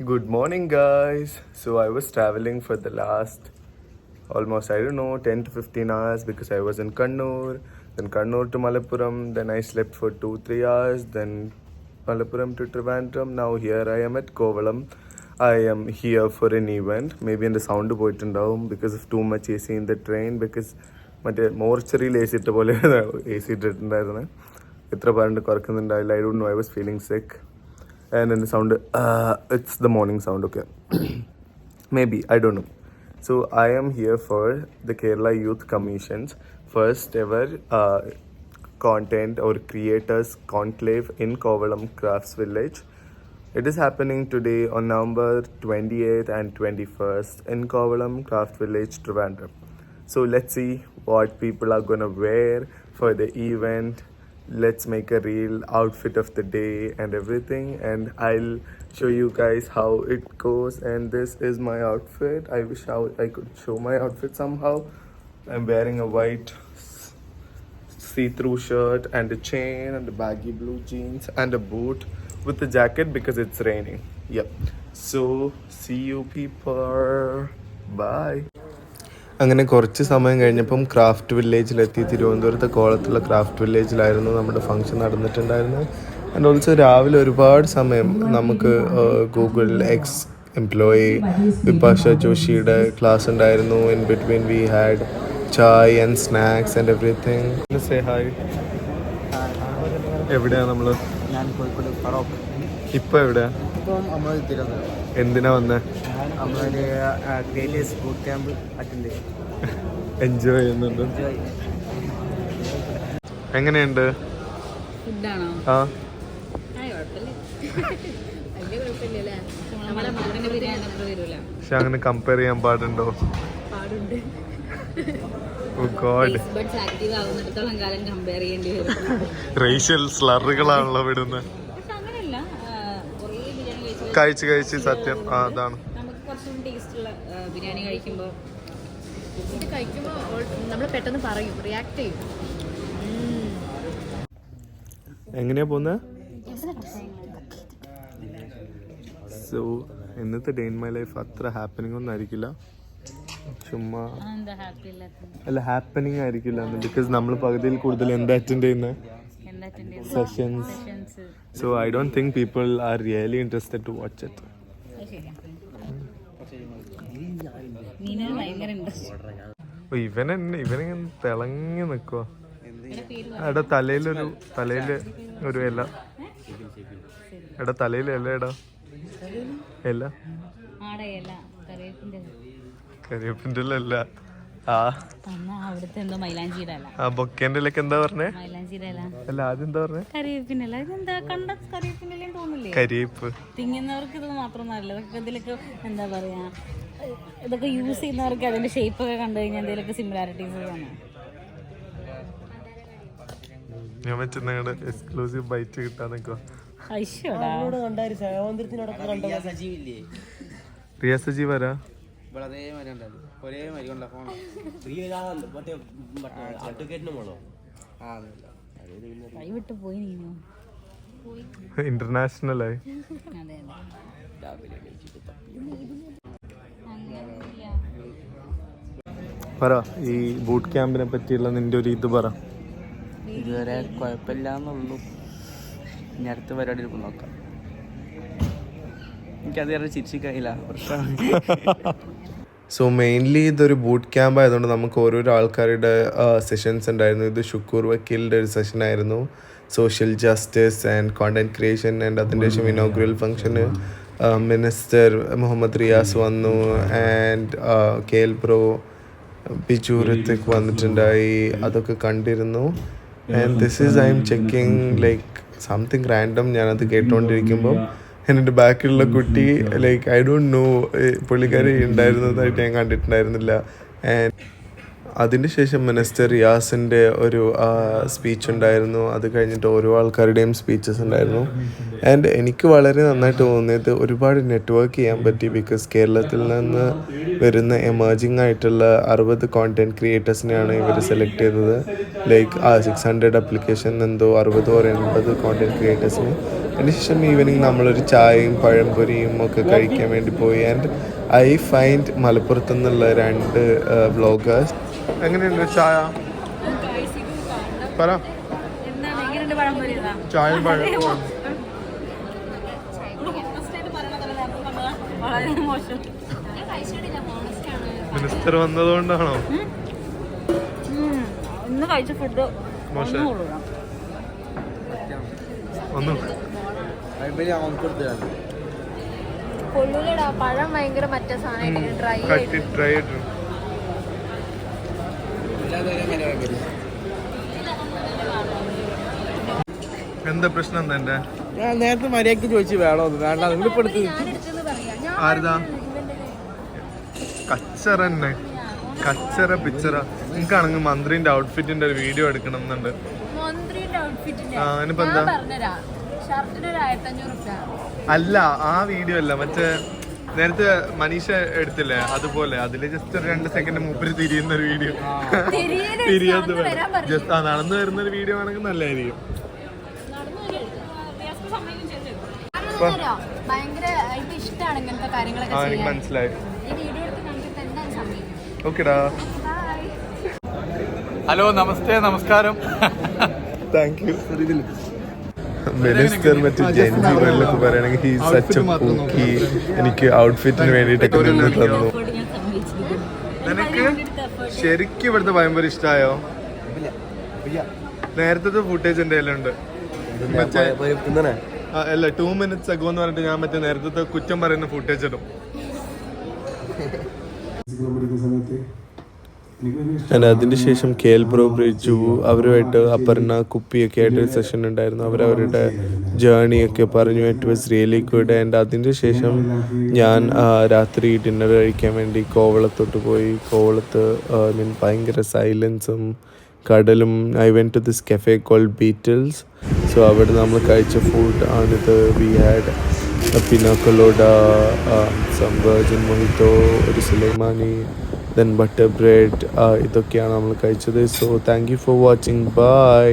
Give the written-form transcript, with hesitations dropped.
Good morning, guys. So I was traveling for the last almost, I don't know, 10 to 15 hours because I was in Kannur, then Kannur to Malappuram, then I slept for 2 3 hours, then Malappuram to Trivandrum. Now here I am at Kovalam. I am here for an event. Maybe in the sound പോയിട്ടുണ്ടാവും because of too much AC in the train because മറ്റേ മോർച്ചറിയിൽ A C ഇട്ട പോലെ A C ഇട്ടിട്ടുണ്ടായിരുന്നത് എത്ര പറഞ്ഞിട്ട് കുറക്കുന്നുണ്ടായില്ല. I don't know, I was feeling sick. And then the sound, it's the morning sound, okay. Maybe, I don't know. So I am here for the Kerala Youth Commission's first ever content or creators conclave in Kovalam Crafts Village. It is happening today on November 28th and 21st in Kovalam Craft Village, Trivandrum. So let's see what people are gonna wear for the event. Let's make a real outfit of the day and everything, and I'll show you guys how it goes. And this is my outfit. I wish I could show my outfit somehow. I'm wearing a white see-through shirt and a chain and a baggy blue jeans and a boot with a jacket because it's raining. Yep. So see you people. Bye. അങ്ങനെ കുറച്ച് സമയം കഴിഞ്ഞപ്പം craft വില്ലേജിലെത്തി. തിരുവനന്തപുരത്തെ കോളത്തുള്ള craft വില്ലേജിലായിരുന്നു നമ്മുടെ function നടന്നിട്ടുണ്ടായിരുന്നത്. And also രാവിലെ ഒരുപാട് സമയം നമുക്ക് ഗൂഗിൾ എക്സ് എംപ്ലോയി വിപാഷ ജോഷിയുടെ ക്ലാസ് ഉണ്ടായിരുന്നു. In between we had Chai and snacks and everything. Say hi. എവിടെയാണ് നമ്മൾ? ഇപ്പോൾ എവിടെയാ? എന്തിനാ വന്നേ? എൻജോയ് ചെയ്യുന്നുണ്ട്. എങ്ങനെയുണ്ട്? ആ പക്ഷെ അങ്ങനെ കമ്പയർ ചെയ്യാൻ പാടുണ്ടോ? റേഷ്യൽ സ്ലറുകളാണല്ലോ വിടുന്നത്. കഴിച്ച് സത്യം അതാണ്. ബിരിയാണി കഴിക്കുമ്പോൾ നമ്മൾ പെട്ടെന്ന് പറയും, റിയാക്ട് ചെയ്യും. എങ്ങനെയാ പോന്നെ? സോ ഇന്നത്തെ ഡേ ഇൻ മൈ ലൈഫ് അത്ര ഹാപ്പനിങ് ഒന്നും ആയിരിക്കില്ല. ചുമ്മാ അല്ല, ഹാപ്പനിങ് ആയിരിക്കില്ല ബിക്കോസ് നമ്മൾ പകുതിയിൽ കൂടുതൽ എന്താ അറ്റൻഡ് ചെയ്യുന്നത്? Sessions. So I don't think people are really interested to watch it. ഇവനിങ്ങനെ തിളങ്ങി നിൽക്കുക. എടാ തലയില് ഇല. എടാ തലയിൽ ഇല. ഇല കരിവേപ്പിന്റെ അല്ല. ബൊക്കേന്റെ ഇലക്ക് എന്താ പറഞ്ഞേ? അല്ല ആദ്യം എന്താ പറഞ്ഞേ? കരിവേപ്പ്. തിങ്ങുന്നവർക്ക് ഇത് മാത്രം നല്ലത്. ഇതിലൊക്കെ എന്താ പറയാ, ഇതൊക്കെ യൂസ് ചെയ്യുന്നവർക്ക് അതിന്റെ ഷേപ്പ് ഒക്കെ കണ്ടു കഴിഞ്ഞാൽ എന്തെങ്കിലുമൊക്കെ സിമിലാരിറ്റീസ് കാണാം. ഞാൻ വെച്ചിട്ട് എക്സ്ക്ലൂസീവ് ബൈറ്റ് കിട്ടാൻ നിൽക്കുക. റിയ സജീവ് വരാ. ഇന്റർനാഷണൽ ആയി. പറ, ഈ ബൂട്ട് ക്യാമ്പിനെ പറ്റിയുള്ള നിന്റെ ഒരു ഇത് പറ. ഇതുവരെ കുഴപ്പമില്ലാന്നുള്ളൂ. ഇനി അടുത്ത പരിപാടി നോക്കാം. എനിക്കത് കാരണം ചിരിച്ചില്ല. സോ മെയിൻലി ഇതൊരു ബൂട്ട് ക്യാമ്പ് ആയതുകൊണ്ട് നമുക്ക് ഓരോരോ ആൾക്കാരുടെ സെഷൻസ് ഉണ്ടായിരുന്നു. ഇത് ഷുക്കൂർ വക്കീലിൻ്റെ ഒരു സെഷനായിരുന്നു, social justice and content creation. And അതിൻ്റെ ശേഷം ഇനോഗ്രൽ ഫംഗ്ഷന് മിനിസ്റ്റർ മുഹമ്മദ് റിയാസ് വന്നു. And KL Pro Biju Hrithik വന്നിട്ടുണ്ടായി. അതൊക്കെ കണ്ടിരുന്നു. And this is I'm checking like something random. ഞാനത് കേട്ടുകൊണ്ടിരിക്കുമ്പോൾ എൻ്റെ ബാക്കിലുള്ള കുട്ടി ലൈക്ക് ഐ ഡോണ്ട് നോ പുള്ളിക്കാരി ഉണ്ടായിരുന്നതായിട്ട് ഞാൻ കണ്ടിട്ടുണ്ടായിരുന്നില്ല. ആൻഡ് അതിന് ശേഷം മിനിസ്റ്റർ റിയാസിൻ്റെ ഒരു സ്പീച്ച് ഉണ്ടായിരുന്നു. അത് കഴിഞ്ഞിട്ട് ഓരോ ആൾക്കാരുടെയും സ്പീച്ചസ് ഉണ്ടായിരുന്നു. ആൻഡ് എനിക്ക് വളരെ നന്നായിട്ട് തോന്നിയത് ഒരുപാട് നെറ്റ്വർക്ക് ചെയ്യാൻ പറ്റി. ബിക്കോസ് കേരളത്തിൽ നിന്ന് വരുന്ന എമേർജിങ് ആയിട്ടുള്ള 60 കോണ്ടന്റ് ക്രിയേറ്റേഴ്സിനെയാണ് ഇവർ സെലക്ട് ചെയ്തത്. ലൈക്ക് 600 അപ്ലിക്കേഷൻ എന്തോ 60 or 80 കോണ്ടന്റ് ക്രിയേറ്റേഴ്സിന് അതിനുശേഷം ഈവനിങ് നമ്മളൊരു ചായയും പഴംപൊരിയും ഒക്കെ കഴിക്കാൻ വേണ്ടി പോയി. ആൻഡ് ഐ ഫൈൻഡ് മലപ്പുറത്തു നിന്നുള്ള 2 വ്ളോഗേഴ്സ്. എങ്ങനെയുണ്ട് ചായ? പറ. ചായയും പഴം മിനിസ്റ്റർ വന്നതുകൊണ്ടാണോ? ഇന്ന് കഴിച്ച ഫുഡ് മോശം ഒന്നും കൊള്ളൂലടാ, പഴം ഭയങ്കര മറ്റേ സാധനം ഡ്രൈ ആയിട്ട്. എന്താ പ്രശ്നം എന്താ? എന്റെ ഞാൻ നേരത്തെ മര്യാദക്ക് ചോദിച്ചു വേണോ വേണ്ട നിങ്ങളിപ്പോ എടുത്ത് ആരുതാ കച്ചറന്നെ കച്ചറ പിച്ചറ. നിങ്ങൾക്കാണെങ്കിൽ മന്ത്രിന്റെ ഔട്ട്ഫിറ്റിന്റെ ഒരു വീഡിയോ എടുക്കണം എന്നുണ്ട്. അതിനിപ്പോ എന്താ? അല്ല, ആ വീഡിയോ അല്ല, മറ്റേ നേരത്തെ മനീഷ എടുത്തില്ലേ അതുപോലെ. അതില് ജസ്റ്റ് ഒരു 2 സെക്കൻഡ് മൂപ്പര് തിരിയുന്ന ഒരു വീഡിയോ. തിരിയാത്ത ജസ്റ്റ് നടന്നു വരുന്ന ഒരു വീഡിയോ ആണെങ്കിൽ നല്ലതായിരിക്കും. എനിക്ക് മനസ്സിലായി. ഓക്കെടാ. ഹലോ, നമസ്തേ, നമസ്കാരം. Thank you. മിനിസ്റ്റർ മറ്റേ ജെൻജി വേൾഡിലൊക്കെ പറയുകയാണെങ്കിൽ ഹീ സച്ച് പൂക്കി. എനിക്ക് ഔട്ട്ഫിറ്റിന് വേണ്ടിയിട്ടൊക്കെ നിന്ന് തന്നു. നിനക്ക് ശരിക്കും ഇവിടുത്തെ പഴംപൊരി ഇഷ്ടമായോ? നേരത്തെ ഫുട്ടേജ് എൻ്റെ കയ്യിലുണ്ട്. അല്ല, 2 minutes ago എന്ന് പറഞ്ഞിട്ട് ഞാൻ മറ്റേ നേരത്തെ കുറ്റം പറയുന്ന ഫുട്ടേജ് ഇടും. അതിന് ശേഷം KL ബ്രോ ബ്രിഡ്ജു അവരുമായിട്ട് അപർണ കുപ്പിയൊക്കെ ആയിട്ട് ഒരു സെഷൻ ഉണ്ടായിരുന്നു. അവരവരുടെ ജേണിയൊക്കെ പറഞ്ഞു. It was really good. And അതിൻ്റെ ശേഷം ഞാൻ രാത്രി ഡിന്നർ കഴിക്കാൻ വേണ്ടി കോവളത്തോട്ട് പോയി. കോവളത്ത് ഭയങ്കര സൈലൻസും കടലും. I went to this cafe Cold Beatles. So അവിടെ നമ്മൾ കഴിച്ച ഫുഡ് ആണിത്. വി ഹാഡ് പിന്ന കൊലോഡ, സം വെർജിൻ മൊഹിറ്റോ, ഒരു സുലൈമാനി, then butter bread. ഇതൊക്കെയാണ് നമ്മൾ കഴിച്ചത്. So thank you for watching. By.